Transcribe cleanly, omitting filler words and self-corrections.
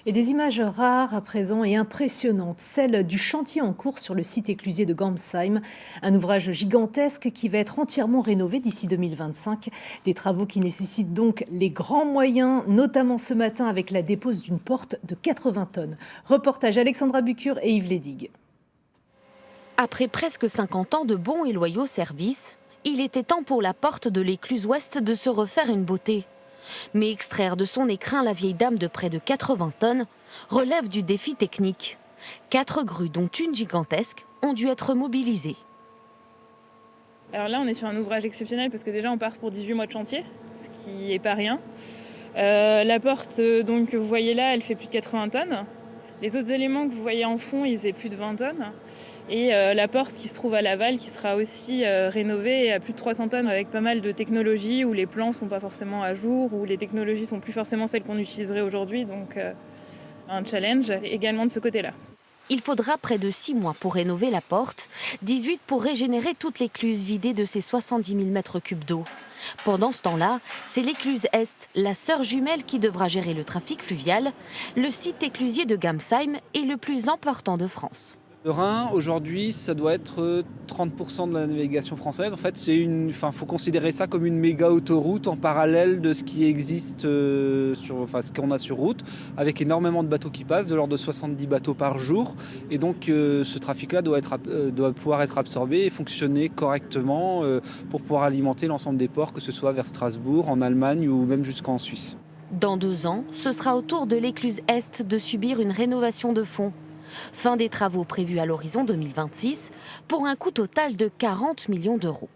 Et des images rares à présent et impressionnantes, celle du chantier en cours sur le site éclusé de Gamsheim, un ouvrage gigantesque qui va être entièrement rénové d'ici 2025. Des travaux qui nécessitent donc les grands moyens, notamment ce matin avec la dépose d'une porte de 80 tonnes. Reportage Alexandra Bucure et Yves Lédigue. Après presque 50 ans de bons et loyaux services, il était temps pour la porte de l'écluse ouest de se refaire une beauté. Mais extraire de son écrin la vieille dame de près de 80 tonnes relève du défi technique. 4 grues, dont une gigantesque, ont dû être mobilisées. Alors là, on est sur un ouvrage exceptionnel parce que déjà, on part pour 18 mois de chantier, ce qui n'est pas rien. La porte donc, que vous voyez là, elle fait plus de 80 tonnes. Les autres éléments que vous voyez en fond, ils faisaient plus de 20 tonnes. Et la porte qui se trouve à l'aval, qui sera aussi rénovée à plus de 300 tonnes avec pas mal de technologies où les plans ne sont pas forcément à jour, où les technologies ne sont plus forcément celles qu'on utiliserait aujourd'hui. Donc un challenge également de ce côté-là. Il faudra près de 6 mois pour rénover la porte, 18 pour régénérer toute l'écluse vidée de ses 70 000 mètres cubes d'eau. Pendant ce temps-là, c'est l'écluse Est, la sœur jumelle qui devra gérer le trafic fluvial. Le site éclusier de Gamsheim est le plus important de France. Le Rhin, aujourd'hui, ça doit être 30% de la navigation française. En fait, faut considérer ça comme une méga autoroute en parallèle de ce qui existe, ce qu'on a sur route, avec énormément de bateaux qui passent, de l'ordre de 70 bateaux par jour. Et donc, ce trafic-là doit pouvoir être absorbé et fonctionner correctement pour pouvoir alimenter l'ensemble des ports, que ce soit vers Strasbourg, en Allemagne ou même jusqu'en Suisse. Dans 2 ans, ce sera au tour de l'écluse Est de subir une rénovation de fond. Fin des travaux prévus à l'horizon 2026 pour un coût total de 40 millions d'euros.